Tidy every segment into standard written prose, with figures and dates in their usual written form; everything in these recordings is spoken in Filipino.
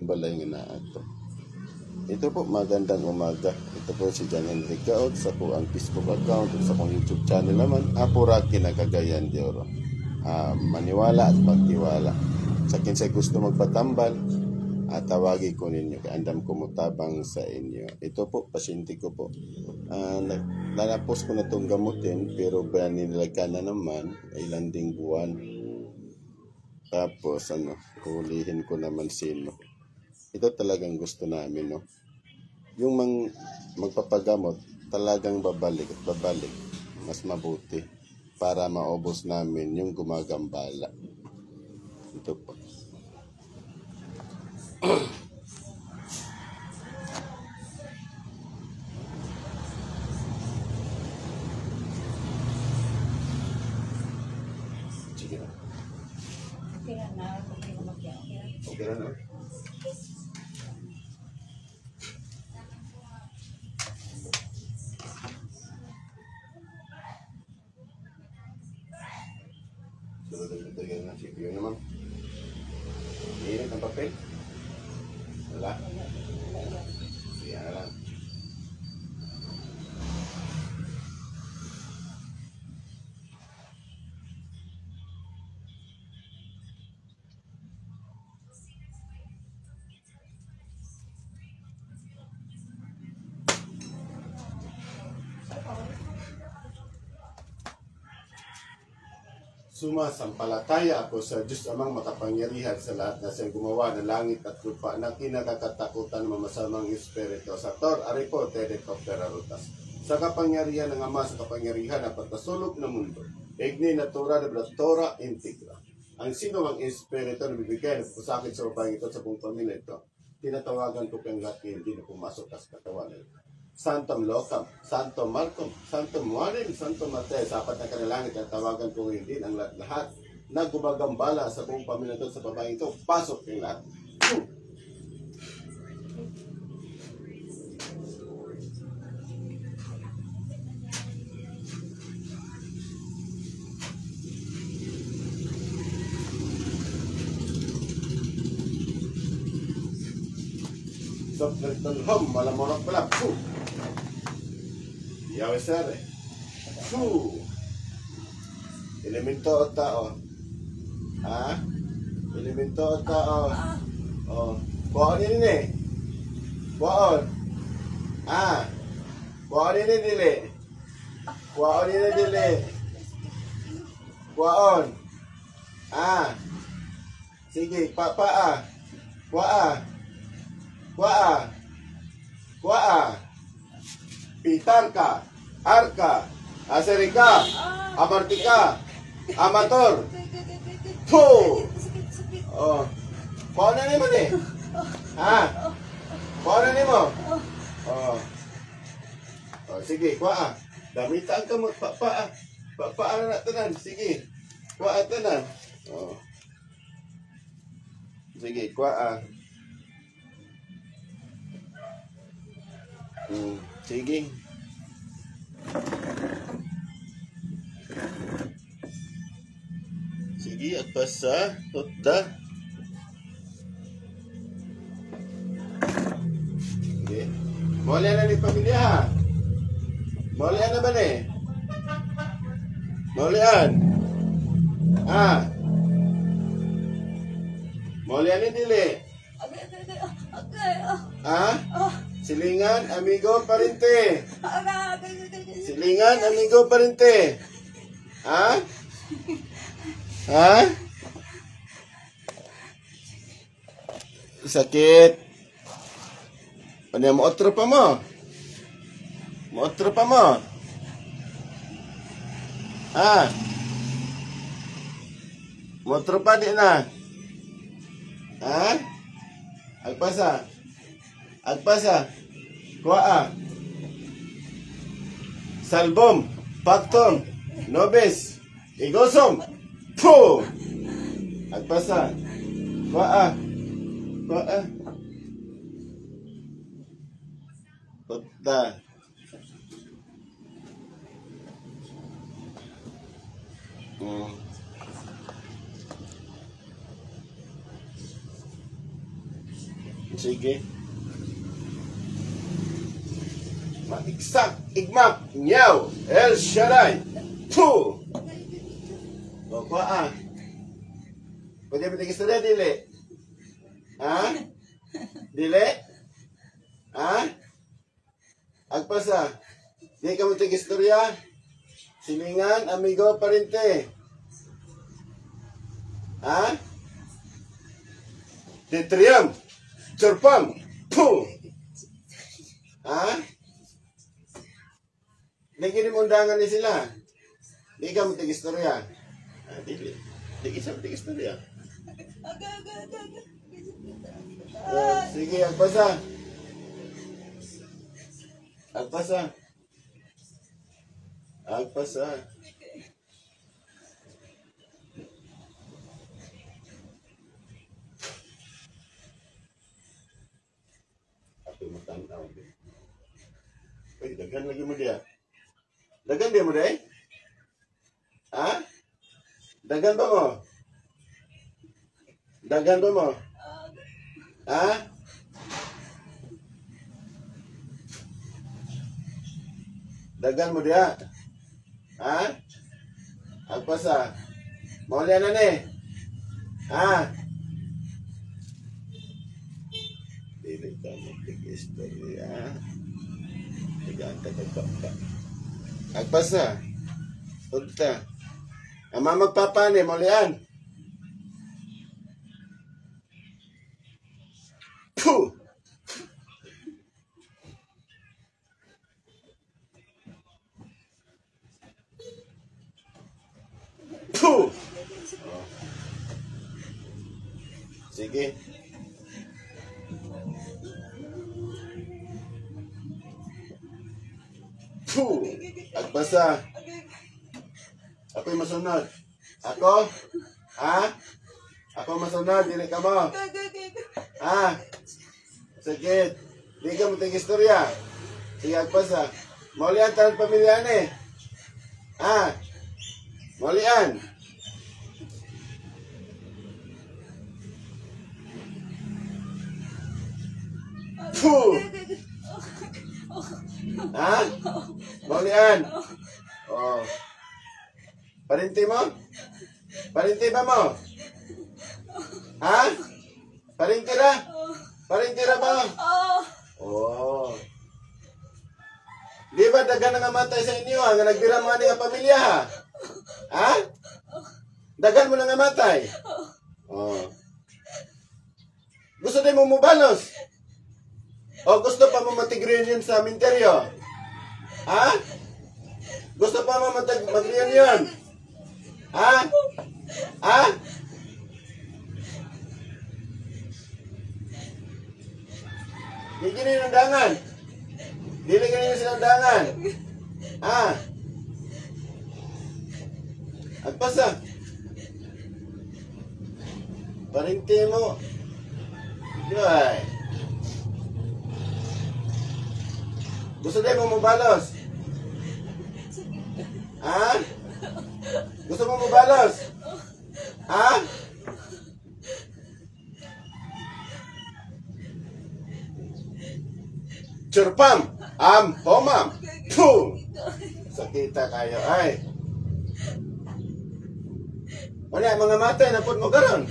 balay nga na ato. Ito po, magandang umaga. Ito po si John Henry Gaot sa po ang Facebook account at sa kong YouTube channel naman, Apura Kinagagayan de Oro. Maniwala at pagtiwala. Sa kinsay gusto magpatambal, tawagi ko ninyo. Andam ko mutabang sa inyo. Ito po, pasyente ko po. Nanapos ko na itong gamutin, pero ba nilagyan na naman, ay landing buwan. Tapos, hulihin ko naman sino. Ito talagang gusto namin, no? Yung magpapagamot, talagang babalik at babalik. Mas mabuti para maubos namin yung gumagambala. Ito po. Sige na. Okay na, no? Lagyan na CPU naman. Iinit ang papel. Wala. Siya na lang. Sumasampalataya ako sa Diyos Amang makapangyarihan sa lahat na siyang gumawa ng langit at lupa na kinakatakutan ng masamang espiritu. Sa Tor, Aripo, Tedekoptera Rutas. Sa kapangyarihan ng Ama, sa kapangyarihan ng pagkasulok ng mundo. Igni natura de Tora Integra. Ang sino mang espiritu na bibigay ng pusakit sa babaeng ito sa buong pamilya ito, tinatawagan ko kang lahat hindi na pumasok sa katawan nito. Santom Locam, Santom Malcolm, Santom Juanin, Santom Mateo, sa apat na kanalangit at tawagan ko hindi ang lahat na gumagambala sa buong pamilya ito sa babaeng ito, pasok yung lahat. So, home, malamorok pala. Yawe sere. Elemento o tao. Elemento o tao. Buon ini. Buon. Buon ini dili. Buon ini dili. Buon. Sige, papa. Kuaa. Pitarka. Arka, Aserika, Amartika, Amator. Paano na naman eh? Paano na mo? Sige, kuha. Damitan ka mo, paano na tanan? Sige, kuha tanan. Sige, kuha. Sige. Sige, at pasa, tutda. Sige. Muli na ni pamilya ha. Mulian na ba ni? Mulian. Mulian ni dili. Silingan, amigo, parente. Silingan, amigo, parente. Sakit. Ano mo otro pa mo? Otro pa mo? Otro pa di na? Agpasa. Kuha. Salbom. Paktom. Nobis. Igosom. Puh. Agpasa. Kuha. Tutta. Sige. Maiksak, igmak, nyaw, El Shaddai. Puh! O, kuha ah. Pwede ba istorya, dili? Ha? Dili? Ha? Agpasa. Di ka mo istorya? Silingan, amigo, parente. Ha? Detrium. Chorpam. Puh! Ha? Lagi mo undangan ni sila. Di ka mo istorya. Dili. Di ka mo istorya. Sige, agpasa. Agpasa. Agpasa. Ako matanaw. Uy, dagan lagi mo dia. Dagan dia mo dia? Ha? Dagan ba mo? Dagan ba mo? Ha? Dagan mo dia? Ha? Agpasa. Maulian na ni? Ha? Dili ka mag-istorya. Tigaan ka. Agpasa. Punta. Ama magpapani, maulian. Puh! Puh! Sige. Puh! Agpasa. Ako'y masunod. Ako? Ha? Ako masunod, dili ka mo. Ha? Sakit. Di ka mo istorya. Sige, agpasa. Maulian talang pamilya ni. Ha? Maulian. Puh! Ha? Maulian. Oh. Parinti mo? Parinti ba mo? Ha? Parinti ra? Parinti ra ba? Oh. Di ba dagan nga matay sa inyo nga nagbira mo ani nga pamilya ha? Ha? Dagan mo na nga matay. Oh. Gusto din mo mubalos? O gusto pa mo matig-reunion sa minteryo? Ha? Gusto pa mo mag-reunion? Ha? Ha? Di gini undangan. Dili gini sa undangan. Ha? Agpasa. Parinti mo. Yoy. Gusto din mo mabalos? Ha? Gusto mo mabalos? Ha? Churpam! Homam! Puh! Sakita kayo, ay. Wala, mga matay na po mo karon.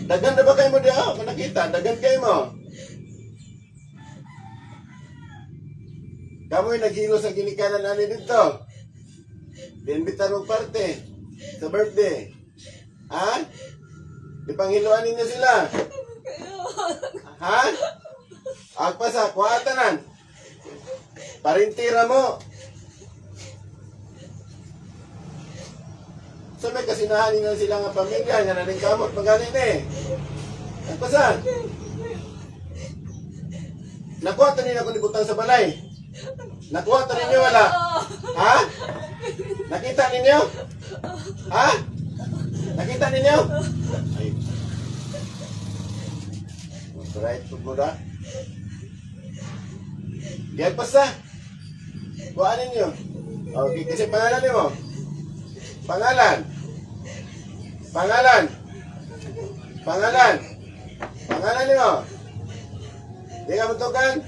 Dagan na ba kayo mo diyo? Kung nakita, dagan kayo mo. Kamo'y naghilo sa ginikanan namin dito. Dinbitan mo parte sa birthday. Ha? Ipanghiluan ninyo sila. Ha? Agpasa, kuwatanan. Parintira mo. So may kasinahanin na sila nga pamilya nga naning kamot maganin eh. Agpasa. Nakuha ta ninyo ako nibutang sa balay. Nakuha ta ninyo wala. Ha? Nakita ninyo? Ha? Nakita ninyo? Ay. Right to go da. Diyan pasa. Kuhaan ninyo. Okay, kasi pangalan niyo mo. Pangalan. Pangalan. Pangalan. Pangalan niyo. Di ka matukan?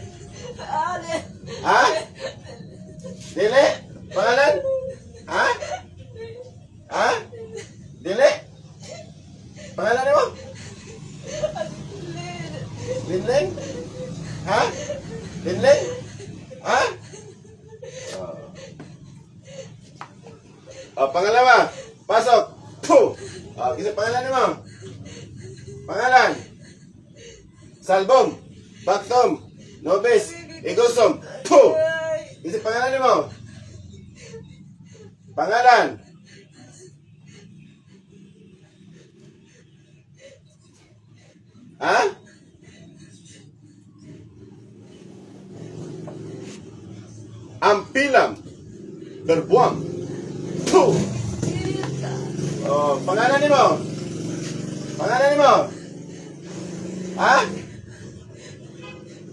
Ali. Ha? Dili? Pangalan? Ha? Ha? Dili? Pangalan mo? Linling? Ha? Linling? Ha? Pangalawa. Pasok. Puh! Kisa pangalan mo? Pangalan? Salbong. Baktom. Nobis. Igusom. Puh! Kisa pangalan mo? Pangalan? Ha? Ampilam. Berbuang. Puh! Pangalan mo? Pangalan mo? Ha?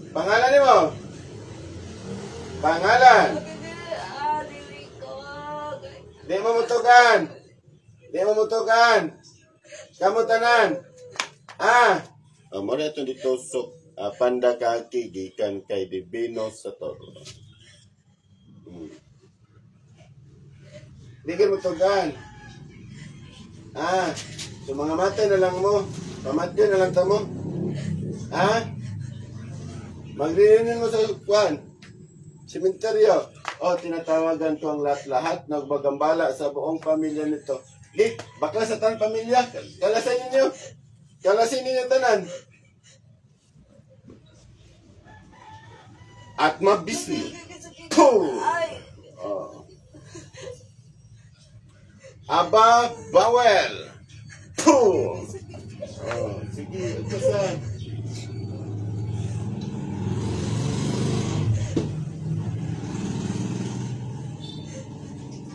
Pangalan mo? Pangalan? Di mo mutukan. Di mo mutukan. Kamu tanan. Mo na itong ditusok. Panda kaki gikan kay Divino sa toro. Di ka mutukan. So mga mata na lang mo. Pamatyo na lang tamo. Magrinin mo sa kwan. Sementeryo. Tinatawagan ko ang lahat-lahat. Nagbagambala sa buong pamilya nito. Bakla sa tan pamilya. Kalasin ninyo. Kalasin ninyo tanan. At mabisli. Puh! Aba Bawel. Puh! Sige, ito sa.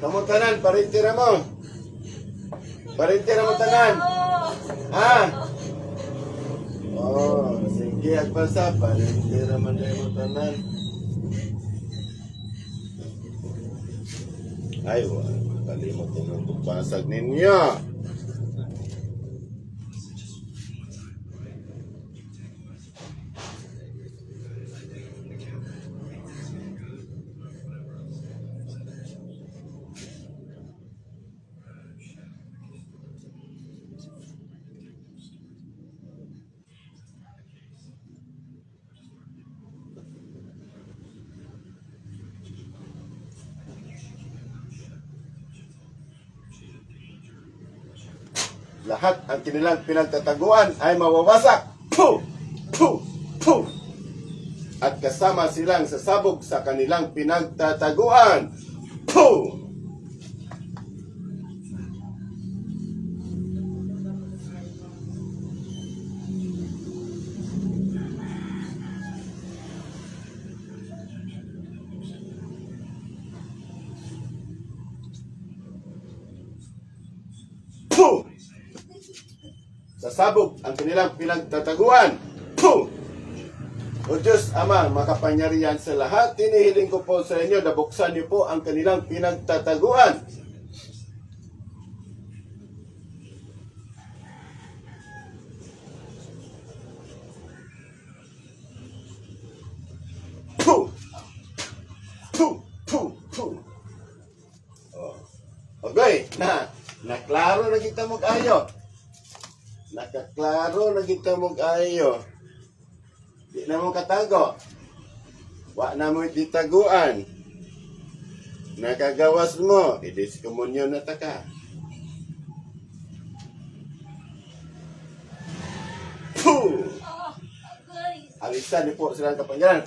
Kamu tanan, parintira mo. Parintira mo tanan. Sige, agpasa, parintira man rin mo tanan. Ay, kalimot ko ng pagbasag ninyo. Lahat ang kanilang pinagtataguan ay mawawasak. Puh! Puh! Puh! At kasama silang sasabog sa kanilang pinagtataguan. Puh! Puh! Sasabog ang kanilang pinagtataguan. Puh! O Diyos Ama, makapangyarihan sa lahat, tinihiling ko po sa inyo na buksan niyo po ang kanilang pinagtataguan. Puh! Puh! Puh! Puh! Okay, naklaro na kita mag-ayo. Nakaklaro na kita mag-ayo. Di na mo katago. Wa na mo ditaguan. Nakagawas mo. Idiskumunyo na taka. Puh! Alisan niyo po silang kapangyarihan.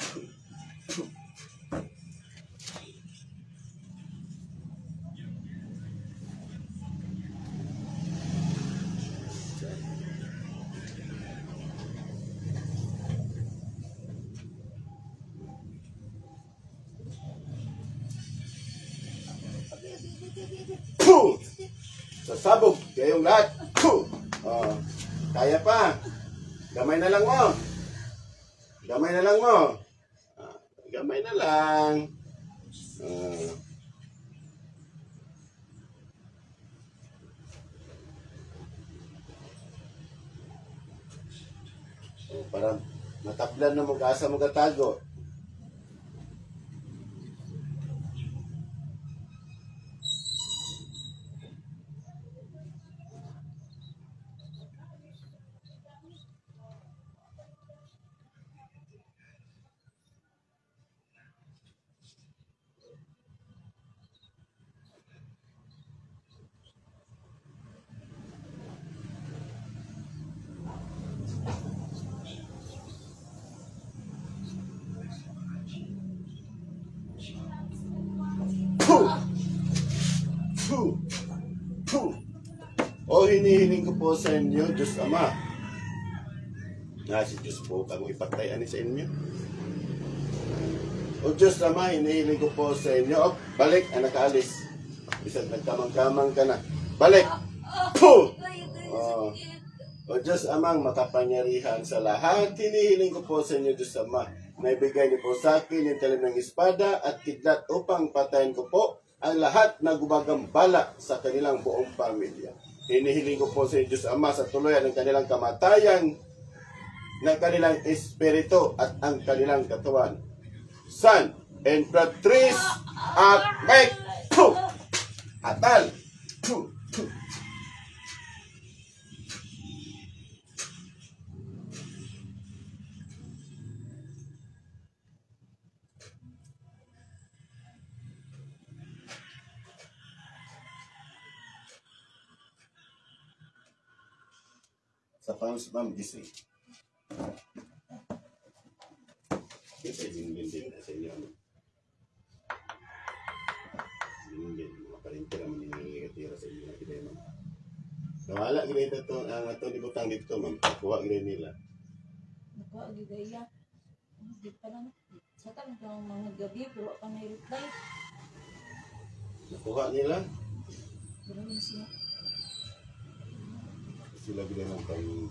Puh! Sasabog kayong lahat. Puh! Kaya pa. Gamay na lang mo. Gamay na lang mo. Gamay na lang. Parang Nataplan na mo asa mo gatago. Puh! Puh! Puh! O hinihiling ko po sa inyo, Diyos Ama. Si Diyos po, kung ipatay ani sa inyo. O Diyos Ama, hinihiling ko po sa inyo. O, balik, anak alis. Isang nagkamang-kamang ka na. Balik! Puh! O Diyos Amang makapangyarihan sa lahat, hinihiling ko po sa inyo, Diyos Ama. Naibigay niyo po sa akin yung talim ng espada at kidlat upang patayin ko po ang lahat na gumagambala sa kanilang buong pamilya. Hinihiling ko po sa Diyos Ama sa tuluyan ng kanilang kamatayan, ng kanilang espiritu at ang kanilang katawan. Son, Emperatrice, Akmek, Puh! Atal, Puh! Puh! Sa pangos ma'am, gising. Kita din na sa inyo. Din, mga parinter ang maninigatira sa inyo na kinay ma'am. Nawala ginita ito, ang ito di butang dito ma'am. Kuha ginay nila. Nakuha gidaya. Di pa lang. Sa tanong ng mga gabi, pero ka may reply. Nakuha nila. Ganoon siya. Sila ginay ma'am,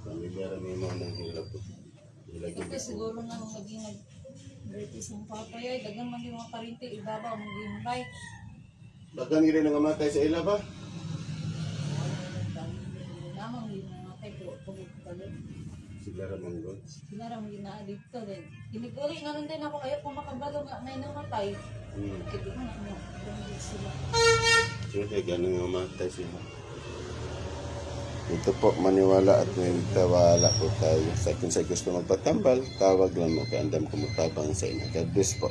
pamilyara ni ma'am ng hirap po. Kasi siguro nga nung naging nag-British ng papay ay dagang man yung mga parinti, ibabaw, mga gimbay. Dagan ginay nangamatay sa ila ba? Namang yung namatay, pero pagkakalit. Sila ramang doon. Sila ramang gina-adicto din. Kiniguri nga rin din ako, ayaw kung makabalo nga may namatay. Kaya mo na sila. Sila kaya ganun nangamatay sila. Ito po, maniwala at tawala po tayo. Sa kung sa gusto magpatambal, tawag lang mo. Kaya andam kumutabang sa inyo. God bless po.